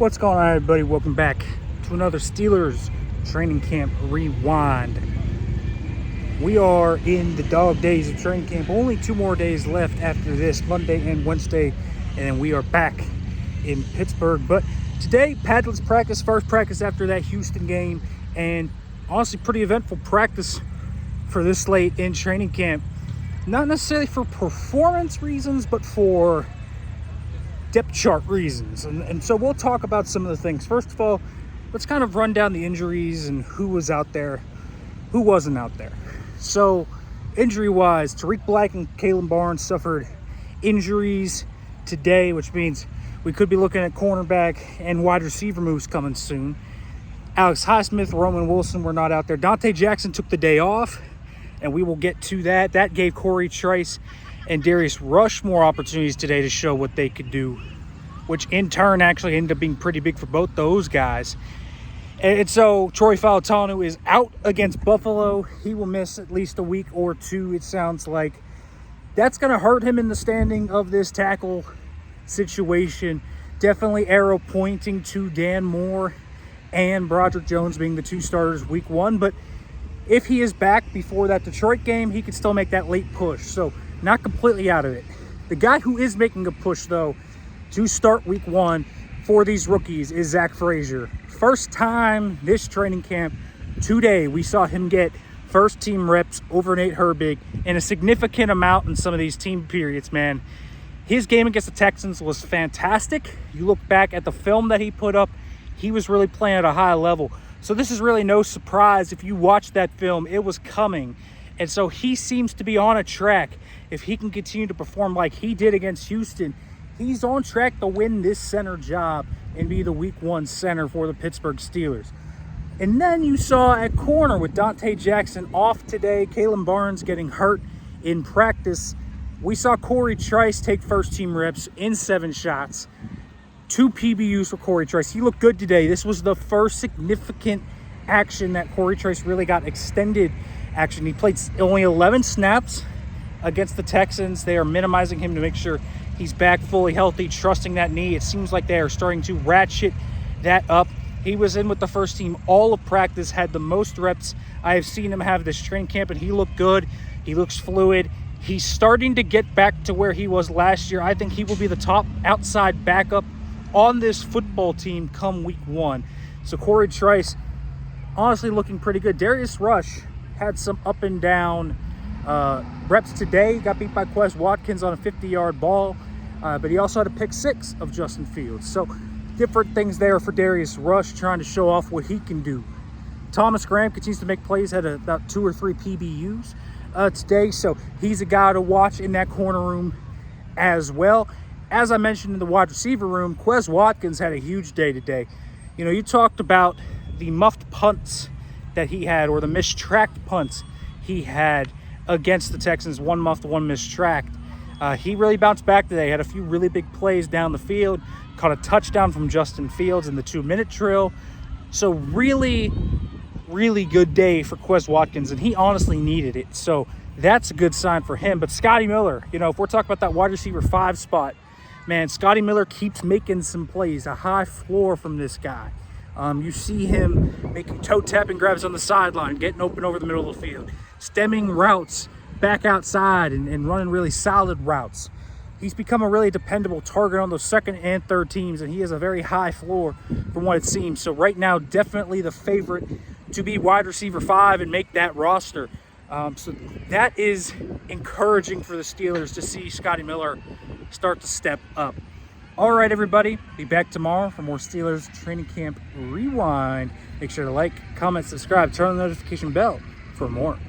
What's going on, everybody? Welcome back to another Steelers training camp rewind. We are in the dog days of training camp. Only 2 more days left after this, Monday and Wednesday, and then we are back in Pittsburgh. But today, paddless practice, first practice after that Houston game, and honestly, pretty eventful practice for this late in training camp. Not necessarily for performance reasons, but for depth chart reasons. And so we'll talk about some of the things. First of all, let's kind of run down the injuries and who was out there, who wasn't out there. So injury-wise, Tariq Black and Kalen Barnes suffered injuries today, which means we could be looking at cornerback and wide receiver moves coming soon. Alex Highsmith, Roman Wilson were not out there. Dante Jackson took the day off, and we will get to that. That gave Cory, Trice, and Darius Rush more opportunities today to show what they could do, which in turn actually ended up being pretty big for both those guys. And so Troy Fautanu is out against Buffalo. He will miss at least a week or two, it sounds like. That's going to hurt him in the standing of this tackle situation. Definitely arrow pointing to Dan Moore and Broderick Jones being the 2 starters week 1. But if he is back before that Detroit game, he could still make that late push. So not completely out of it. The guy who is making a push, though, to start week 1 for these rookies is Zach Frazier. First time this training camp today, we saw him get first-team reps over Nate Herbig in a significant amount in some of these team periods, man. His game against the Texans was fantastic. You look back at the film that he put up, he was really playing at a high level. So this is really no surprise. If you watch that film, it was coming. And so he seems to be on a track. If he can continue to perform like he did against Houston, he's on track to win this center job and be the week 1 center for the Pittsburgh Steelers. And then you saw at corner with Dante Jackson off today, Kalen Barnes getting hurt in practice. We saw Cory Trice take first-team reps in 7 shots. 2 PBUs for Cory Trice. He looked good today. This was the first significant action that Cory Trice really got extended action. He played only 11 snaps against the Texans. They are minimizing him to make sure he's back fully healthy, trusting that knee. It seems like they are starting to ratchet that up. He was in with the first team all of practice, had the most reps I have seen him have this training camp, and he looked good. He looks fluid. He's starting to get back to where he was last year. I think he will be the top outside backup on this football team come week 1. So Cory Trice, honestly looking pretty good. Darius Rush had some up and down reps today. Got beat by Quez Watkins on a 50-yard ball, but he also had a pick 6 of Justin Fields. So different things there for Darius Rush, trying to show off what he can do. Thomas Graham continues to make plays, had about 2 or 3 PBUs today, so he's a guy to watch in that corner room as well. As I mentioned in the wide receiver room, Quez Watkins had a huge day today. You know, you talked about the muffed punts that he had, or the mistracked punts he had against the Texans, 1 muffed, 1 mistracked. He really bounced back today, had a few really big plays down the field, caught a touchdown from Justin Fields in the 2-minute drill. So really, really good day for Quez Watkins, and he honestly needed it. So that's a good sign for him. But Scotty Miller, you know, if we're talking about that wide receiver 5 spot, man, Scotty Miller keeps making some plays, a high floor from this guy. You see him making toe-tapping grabs on the sideline, getting open over the middle of the field, stemming routes back outside and running really solid routes. He's become a really dependable target on those 2nd and 3rd teams, and he has a very high floor from what it seems. So right now, definitely the favorite to be wide receiver 5 and make that roster. So that is encouraging for the Steelers to see Scotty Miller start to step up. All right, everybody, be back tomorrow for more Steelers Training Camp Rewind. Make sure to like, comment, subscribe, turn on the notification bell for more.